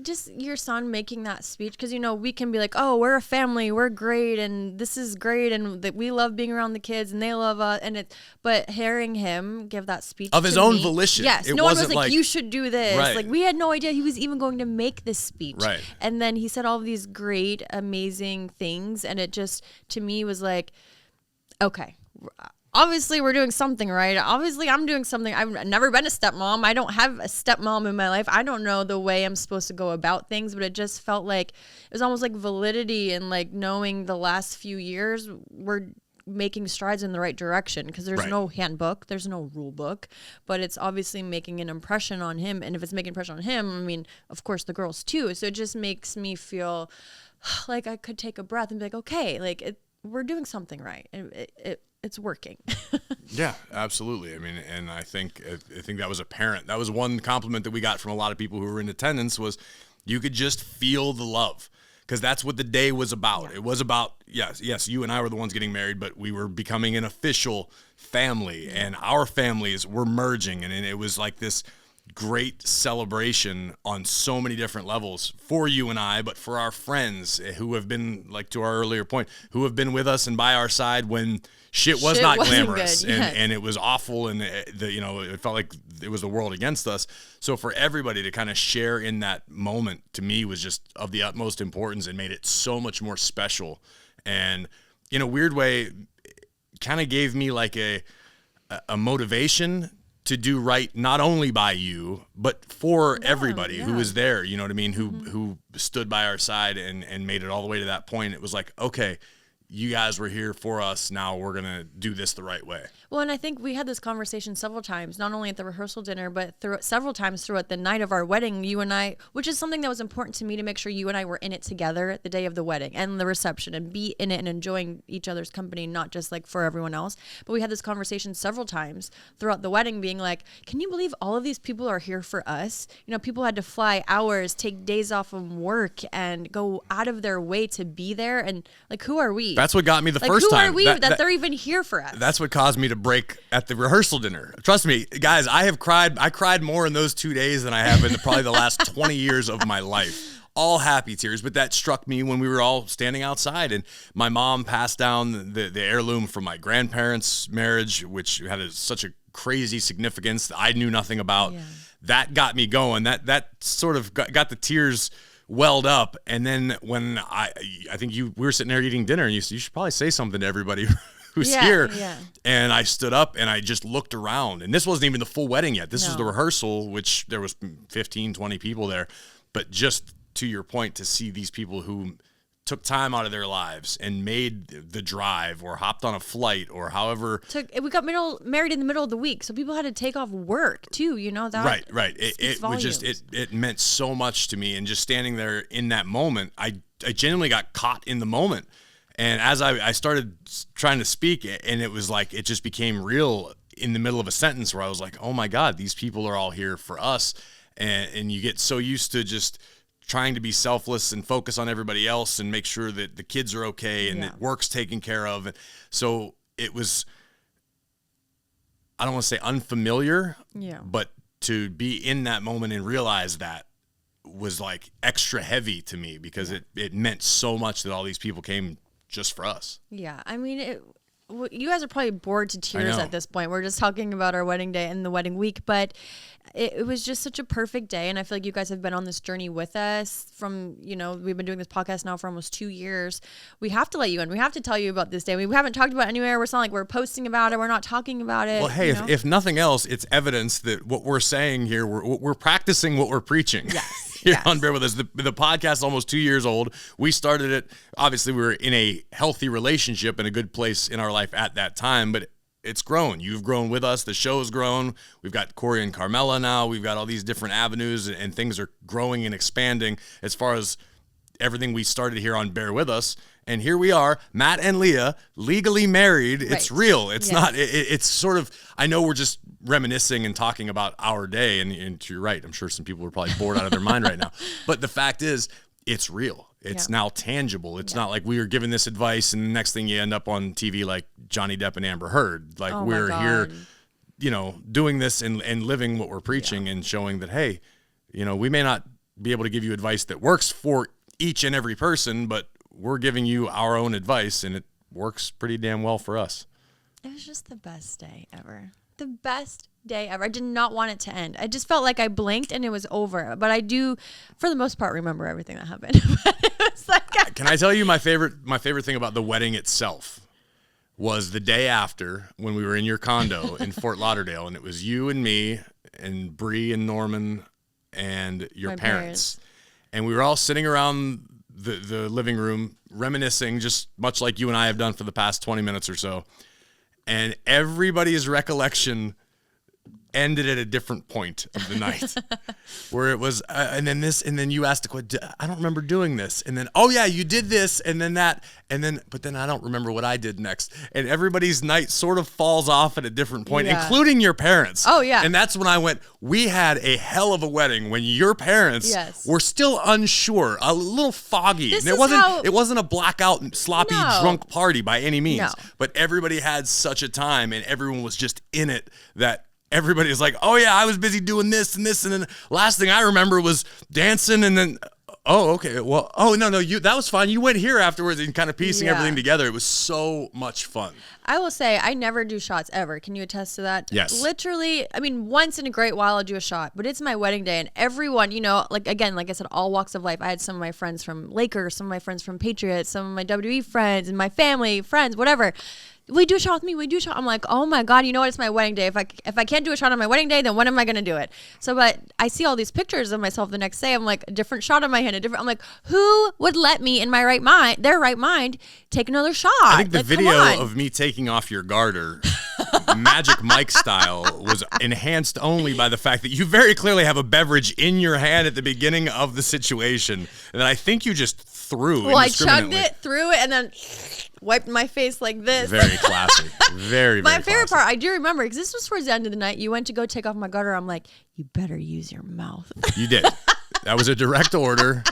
Just your son making that speech, because we can be like, oh, we're a family, we're great, and this is great, and that we love being around the kids and they love us, but hearing him give that speech of his own volition. Yes, no one was like, you should do this. Right. Like, we had no idea he was even going to make this speech. Right. And then he said all of these great, amazing things, and it just, to me, was like, okay, obviously we're doing something right. Obviously I'm doing something. I've never been a stepmom. I don't have a stepmom in my life. I don't know the way I'm supposed to go about things, but it just felt like it was almost like validity, and like knowing the last few years we're making strides in the right direction, because there's no handbook, there's no rule book, but it's obviously making an impression on him. And if it's making an impression on him, I mean, of course the girls too. So it just makes me feel like I could take a breath and be like, okay, like we're doing something right. It's working. Yeah, absolutely. I mean, and I think that was apparent. That was one compliment that we got from a lot of people who were in attendance, was you could just feel the love, because that's what the day was about. It was about, yes, you and I were the ones getting married, but we were becoming an official family, and our families were merging, and it was like this great celebration on so many different levels for you and I, but for our friends who have been, like to our earlier point, who have been with us and by our side when shit was not glamorous and it was awful, and it felt like it was the world against us. So for everybody to kind of share in that moment, to me, was just of the utmost importance, and made it so much more special. And in a weird way, kind of gave me like a motivation to do right, not only by you, but for everybody who was there, you know what I mean? Who stood by our side and made it all the way to that point. It was like, okay, you guys were here for us. Now we're going to do this the right way. Well, and I think we had this conversation several times, not only at the rehearsal dinner, but several times throughout the night of our wedding, you and I, which is something that was important to me, to make sure you and I were in it together the day of the wedding and the reception, and be in it and enjoying each other's company, not just like for everyone else. But we had this conversation several times throughout the wedding, being like, can you believe all of these people are here for us? People had to fly hours, take days off from work, and go out of their way to be there. And like, who are we? That's what got me the first time. Who are we that they're even here for us? That's what caused me to break at the rehearsal dinner. Trust me, guys, I cried more in those 2 days than I have in probably the last 20 years of my life. All happy tears, but that struck me when we were all standing outside, and my mom passed down the heirloom from my grandparents' marriage, which had such a crazy significance that I knew nothing about. Yeah. That got me going. That sort of got the tears welled up. And then when I think we were sitting there eating dinner, and you should probably say something to everybody who's here. Yeah. And I stood up and I just looked around, and this wasn't even the full wedding yet. This was the rehearsal, which there was 15, 20 people there. But just to your point, to see these people who took time out of their lives and made the drive, or hopped on a flight, or however. We got married in the middle of the week, so people had to take off work too. That right. It was just it meant so much to me, and just standing there in that moment, I genuinely got caught in the moment. And as I started trying to speak, and it was like it just became real in the middle of a sentence where I was like, oh my God, these people are all here for us, and you get so used to just trying to be selfless and focus on everybody else and make sure that the kids are okay and that work's taken care of. And so it was, I don't want to say unfamiliar, but to be in that moment and realize that was like extra heavy to me because it meant so much that all these people came just for us. Yeah. I mean, you guys are probably bored to tears know. at this point. We're just talking about our wedding day and the wedding week, but it was just such a perfect day. And I feel like you guys have been on this journey with us from, we've been doing this podcast now for almost 2 years. We have to let you in. We have to tell you about this day. We haven't talked about it anywhere. It's not like we're posting about it. We're not talking about it. Well, hey, if nothing else, it's evidence that what we're saying here, we're practicing what we're preaching. Yes. Here yes. on Bear With Us. The podcast is almost 2 years old. We started it, obviously we were in a healthy relationship and a good place in our life at that time, but it's grown. You've grown with us. The show's grown. We've got Corey and Carmela now. We've got all these different avenues, and things are growing and expanding as far as everything we started here on Bear With Us. And here we are, Matt and Leah, legally married. Right. It's real. It's not, it's sort of, I know we're just reminiscing and talking about our day, and you're right. I'm sure some people are probably bored out of their mind right now. But the fact is, it's real. It's now tangible. It's not like we were giving this advice and the next thing you end up on TV like Johnny Depp and Amber Heard. Like we're here, doing this and living what we're preaching and showing that, hey, we may not be able to give you advice that works for each and every person, but we're giving you our own advice and it works pretty damn well for us. It was just the best day ever. The best day ever. I did not want it to end. I just felt like I blinked and it was over. But I do, for the most part, remember everything that happened. It was like, can I tell you my favorite thing about the wedding itself was the day after when we were in your condo in Fort Lauderdale, and it was you and me and Bree and Norman and your parents. And we were all sitting around the living room reminiscing, just much like you and I have done for the past 20 minutes or so. And everybody's recollection ended at a different point of the night where it was, and then you asked the question, I don't remember doing this. And then, oh yeah, you did this. And then that, but then I don't remember what I did next. And everybody's night sort of falls off at a different point, including your parents. Oh yeah. And that's when I went, we had a hell of a wedding when your parents were still unsure, a little foggy. It wasn't a blackout, sloppy, drunk party by any means, but everybody had such a time and everyone was just in it that everybody was like, oh yeah, I was busy doing this and this. And then last thing I remember was dancing. And then, oh, okay. Well, oh no, that was fine. You went here afterwards and kind of piecing everything together. It was so much fun. I will say I never do shots ever. Can you attest to that? Yes. Literally, I mean, once in a great while I'll do a shot, but it's my wedding day and everyone, like I said, all walks of life. I had some of my friends from Lakers, some of my friends from Patriots, some of my WWE friends and my family, friends, whatever. We do a shot with me. We do a shot. I'm like, oh my God, you know what? It's my wedding day. If I can't do a shot on my wedding day, then when am I going to do it? So, but I see all these pictures of myself the next day. I'm like, a different shot on my hand, I'm like, who would let me in my their right mind, take another shot? I think the video of me taking off your garter, Magic Mike style, was enhanced only by the fact that you very clearly have a beverage in your hand at the beginning of the situation that I think you just threw. Well, I chugged it, threw it, and then wiped my face like this. Very classy. Very My favorite part, I do remember, because this was towards the end of the night. You went to go take off my garter. I'm like, you better use your mouth. You did. That was a direct order.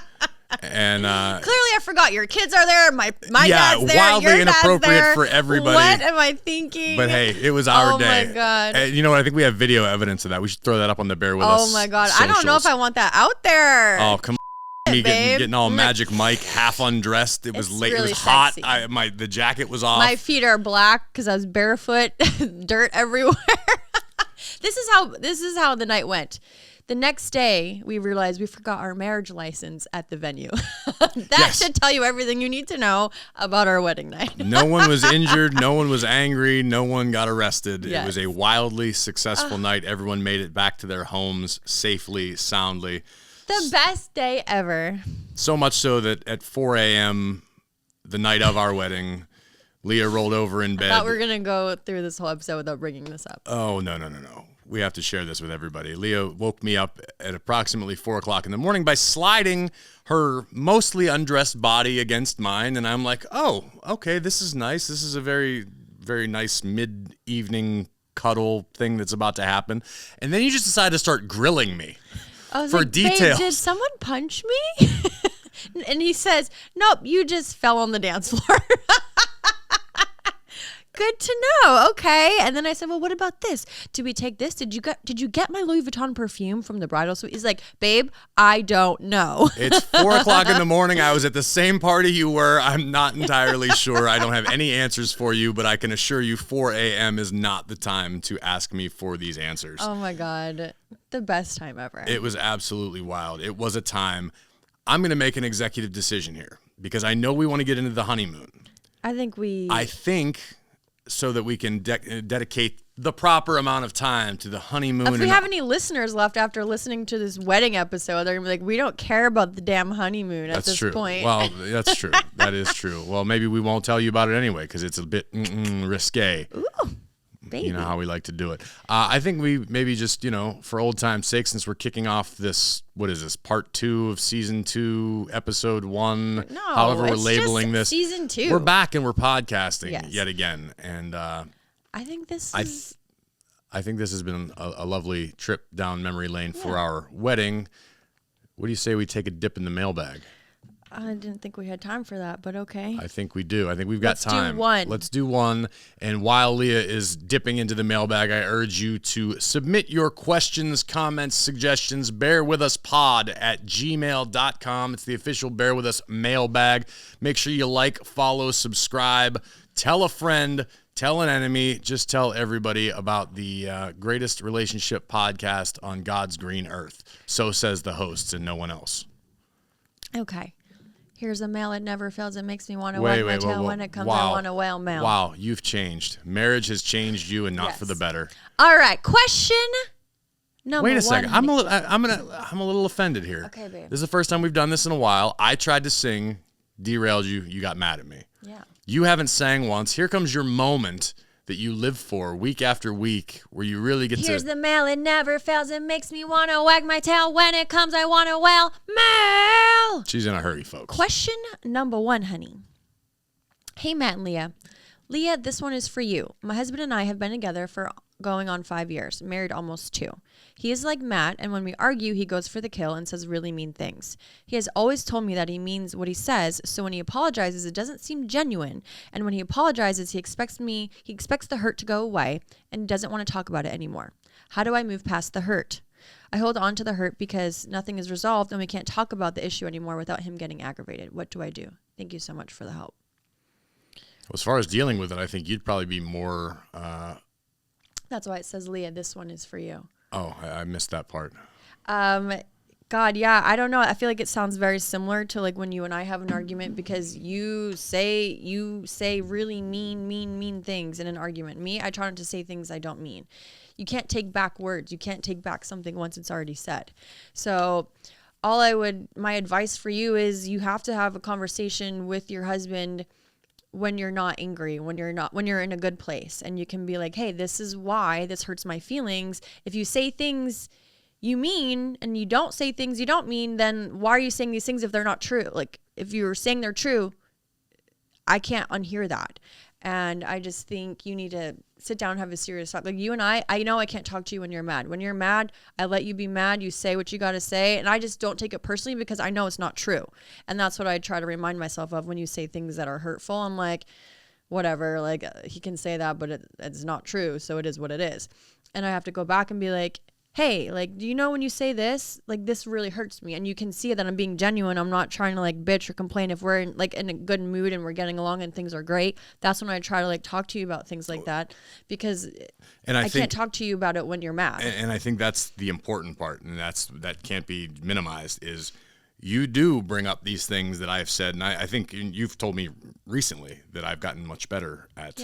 And clearly I forgot your kids are there. My dad's there. Wildly your inappropriate dad's there. for everybody. What am I thinking? But hey, it was our day. Oh my God. And you know what? I think we have video evidence of that. We should throw that up on the Bear With Us. Oh my God. Socials. I don't know if I want that out there. Oh, come on. Me getting all Magic Mike, half undressed. It was late. Really it was hot. sexy. The jacket was off. My feet are black because I was barefoot. Dirt everywhere. This is how the night went. The next day, we realized we forgot our marriage license at the venue. That should tell you everything you need to know about our wedding night. No one was injured. No one was angry. No one got arrested. Yes. It was a wildly successful night. Everyone made it back to their homes safely, soundly. The best day ever. So much so that at 4 a.m., the night of our wedding, Leah rolled over in bed. I thought we were going to go through this whole episode without bringing this up. Oh, no. We have to share this with everybody. Leah woke me up at approximately 4 o'clock in the morning by sliding her mostly undressed body against mine. And I'm like, oh, okay, this is nice. This is a very, very nice mid-evening cuddle thing that's about to happen. And then you just decide to start grilling me. I was for like, details. Babe, did someone punch me? And he says, nope, you just fell on the dance floor. Good good to know. Okay. And then I said, well, what about this? Did we take this? Did you get my Louis Vuitton perfume from the bridal suite? He's like, babe, I don't know. It's 4:00 in the morning. I was at the same party you were. I'm not entirely sure. I don't have any answers for you, but I can assure you 4 a.m. is not the time to ask me for these answers. Oh my God. The best time ever. It was absolutely wild. It was a time. I'm going to make an executive decision here because I know we want to get into the honeymoon. I think so that we can dedicate the proper amount of time to the honeymoon. If we have any listeners left after listening to this wedding episode, they're going to be like, we don't care about the damn honeymoon at this point. Well, that's true. That is true. Well, maybe we won't tell you about it anyway because it's a bit risque. Ooh. Baby. You know how we like to do it. I think we maybe just, for old time's sake, since we're kicking off this, what is this, part 2 of season 2, episode 1, however we're labeling this. Season 2. We're back and we're podcasting yet again. And I think this I think this has been a lovely trip down memory lane for our wedding. What do you say we take a dip in the mailbag? I didn't think we had time for that, but okay. I think we do. I think we've got time. Let's do one. And while Leah is dipping into the mailbag, I urge you to submit your questions, comments, suggestions. bearwithUspod@gmail.com. It's the official Bear With Us mailbag. Make sure you like, follow, subscribe. Tell a friend. Tell an enemy. Just tell everybody about the greatest relationship podcast on God's green earth. So says the hosts and no one else. Okay. Here's a mail. It never fails. It makes me want to wag my tail when it comes. I want a whale mail. Wow, you've changed. Marriage has changed you, and not for the better. All right. Question number 1. Wait a second. I'm a little offended here. Okay, babe. This is the first time we've done this in a while. I tried to sing, derailed you. You got mad at me. Yeah. You haven't sang once. Here comes your moment that you live for week after week, where you really get Here's the mail. It never fails. It makes me want to wag my tail. When it comes, I want a whale mail. She's in a hurry, folks. Question number 1, honey. Hey, Matt and Leah. Leah, this one is for you. My husband and I have been together for going on 5 years, married almost 2. He is like Matt, and when we argue, he goes for the kill and says really mean things. He has always told me that he means what he says, so when he apologizes, it doesn't seem genuine. And when he apologizes, he expects the hurt to go away and doesn't want to talk about it anymore. How do I move past the hurt? I hold on to the hurt because nothing is resolved and we can't talk about the issue anymore without him getting aggravated. What do I do? Thank you so much for the help. Well, as far as dealing with it, I think you'd probably be more... That's why it says, Leah, this one is for you. Oh, I missed that part. God, yeah, I don't know. I feel like it sounds very similar to like when you and I have an argument because you say really mean things in an argument. Me, I try not to say things I don't mean. You can't take back words. You can't take back something once it's already said. So my advice for you is you have to have a conversation with your husband when you're not angry, when you're in a good place, and you can be like, hey, this is why this hurts my feelings. If you say things you mean and you don't say things you don't mean, then why are you saying these things if they're not true? Like if you're saying they're true, I can't unhear that. And I just think you need to sit down and have a serious talk. Like you and I know I can't talk to you when you're mad. When you're mad, I let you be mad. You say what you got to say. And I just don't take it personally because I know it's not true. And that's what I try to remind myself of when you say things that are hurtful. I'm like, whatever, like he can say that, but it's not true. So it is what it is. And I have to go back and be like, hey, like, do you know when you say this, like this really hurts me? And you can see that I'm being genuine. I'm not trying to like bitch or complain. If we're in a good mood and we're getting along and things are great, that's when I try to like talk to you about things like that because I can't talk to you about it when you're mad. And I think that's the important part. And that can't be minimized is you do bring up these things that I've said. And I think you've told me recently that I've gotten much better at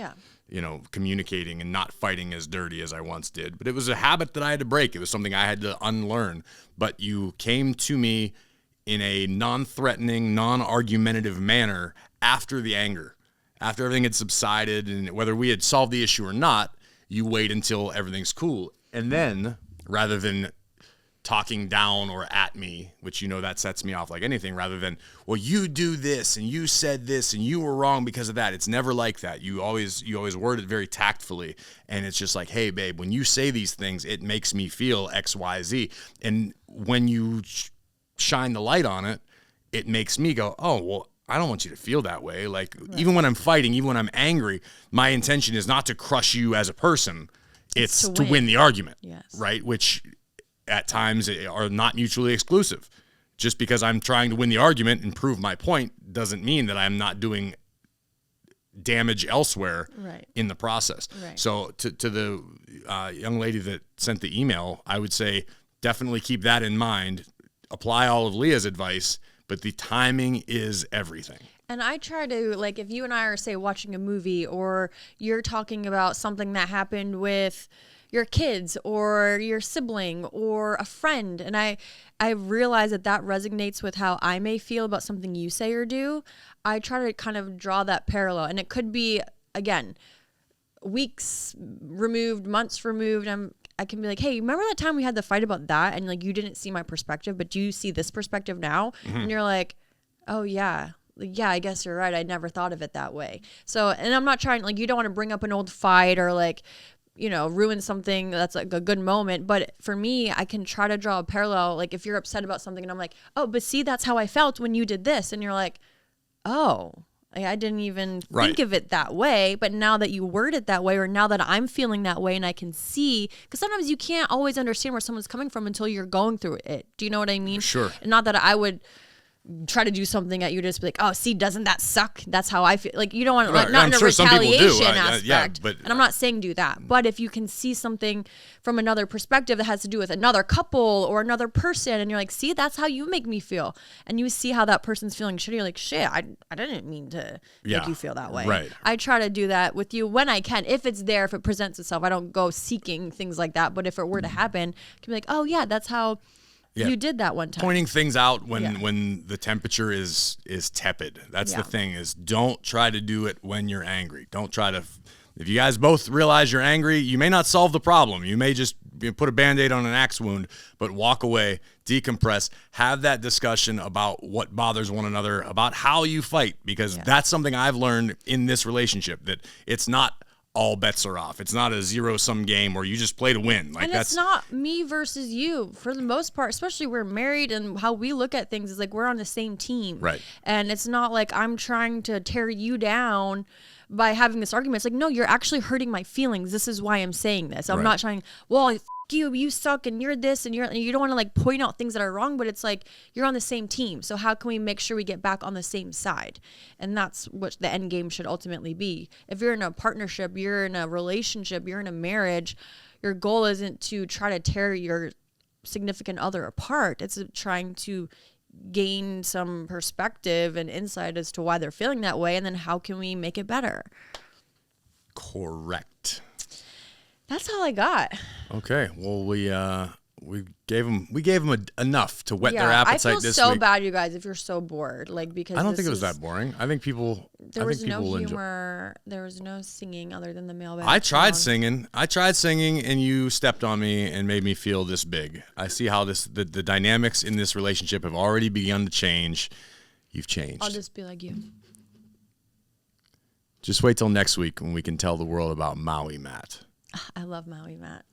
communicating and not fighting as dirty as I once did. But it was a habit that I had to break. It was something I had to unlearn. But you came to me in a non-threatening, non-argumentative manner after the anger, after everything had subsided, and whether we had solved the issue or not, you wait until everything's cool. And then, rather than talking down or at me, which that sets me off like anything, rather than, well, you do this and you said this and you were wrong because of that. It's never like that. You always word it very tactfully, and it's just like, hey, babe, when you say these things, it makes me feel X, Y, Z. And when you shine the light on it, it makes me go, oh, well, I don't want you to feel that way. Like, even when I'm fighting, even when I'm angry, my intention is not to crush you as a person. It's to win the argument, right? Which at times are not mutually exclusive. Just because I'm trying to win the argument and prove my point doesn't mean that I'm not doing damage elsewhere in the process. So to the young lady that sent the email, I would say definitely keep that in mind. Apply all of Leah's advice, but the timing is everything. And I try to, like, if you and I are, say, watching a movie, or you're talking about something that happened with your kids or your sibling or a friend, and I realize that resonates with how I may feel about something you say or do, I try to kind of draw that parallel. And it could be, again, weeks removed, months removed. I can be like, hey, remember that time we had the fight about that? And like, you didn't see my perspective, but do you see this perspective now? And you're like, oh yeah. Yeah, I guess you're right. I never thought of it that way. So, and I'm not trying, like, you don't want to bring up an old fight or like, you know, ruin something that's like a good moment. But for me, I can try to draw a parallel. Like, if you're upset about something and I'm like, oh, but see, that's how I felt when you did this. And you're like, oh, I didn't even think of it that way. But now that you word it that way, or now that I'm feeling that way and I can see, because sometimes you can't always understand where someone's coming from until you're going through it. Do you know what I mean? Sure. And not that I would try to do something at you, just be like, oh, see, doesn't that suck? That's how I feel. Like, you don't want to, like, not in a retaliation aspect. But, and I'm not saying do that. But if you can see something from another perspective that has to do with another couple or another person, and you're like, see, that's how you make me feel. And you see how that person's feeling shitty, you're like, shit, I didn't mean to make you feel that way. Right. I try to do that with you when I can. If it's there, if it presents itself, I don't go seeking things like that. But if it were to happen, I can be like, oh, yeah, that's how you did that one time. Pointing things out when the temperature is tepid. That's the thing, is don't try to do it when you're angry. Don't try to, if you guys both realize you're angry, you may not solve the problem. You may just put a Band-Aid on an axe wound, but walk away, decompress, have that discussion about what bothers one another, about how you fight, because that's something I've learned in this relationship, that it's not all bets are off. It's not a zero-sum game where you just play to win. Like, and it's not me versus you for the most part, especially we're married, and how we look at things is like we're on the same team. Right. And it's not like I'm trying to tear you down by having this argument. It's like, no, you're actually hurting my feelings. This is why I'm saying this. I'm not trying, well, you suck and you're this and you don't want to like point out things that are wrong, but it's like you're on the same team. So how can we make sure we get back on the same side? And that's what the end game should ultimately be. If you're in a partnership, you're in a relationship, you're in a marriage, your goal isn't to try to tear your significant other apart. It's trying to gain some perspective and insight as to why they're feeling that way, and then how can we make it better? Correct. That's all I got. Okay. Well, we gave them enough to whet their appetite this week. I feel so bad, you guys, if you're so bored. Like, because I don't think it was that boring. I think people. There was no humor. There was no singing other than the mailbag. I tried singing, and you stepped on me and made me feel this big. I see how the dynamics in this relationship have already begun to change. You've changed. I'll just be like you. Just wait till next week when we can tell the world about Maui Matt. I love Maui Matt.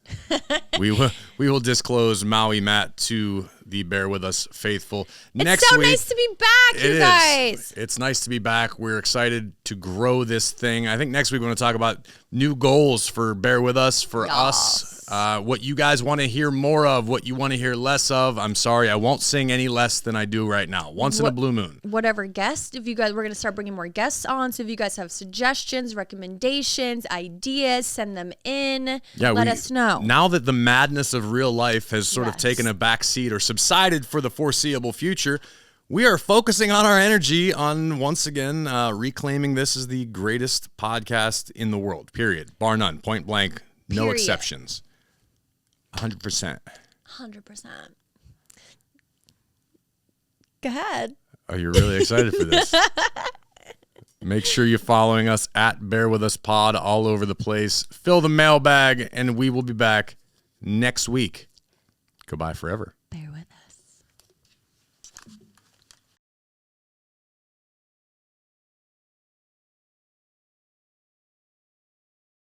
we will disclose Maui Matt to the Bear With Us faithful next week. It's so week. nice to be back, you guys. It's nice to be back. We're excited to grow this thing. I think next week we're going to talk about new goals for Bear With Us, for us. What you guys want to hear more of, what you want to hear less of. I'm sorry, I won't sing any less than I do right now. Once in a blue moon. Whatever guest, if you guys, we're going to start bringing more guests on. So if you guys have suggestions, recommendations, ideas, send them in. Yeah, let us know. Now that the madness of real life has sort of taken a back seat or subsided for the foreseeable future, we are focusing on our energy on, once again, reclaiming this as the greatest podcast in the world, period. Bar none, point blank, no exceptions. 100%. 100%. Go ahead. Are you really excited for this? Make sure you're following us at Bear With Us Pod all over the place. Fill the mailbag, and we will be back next week. Goodbye forever.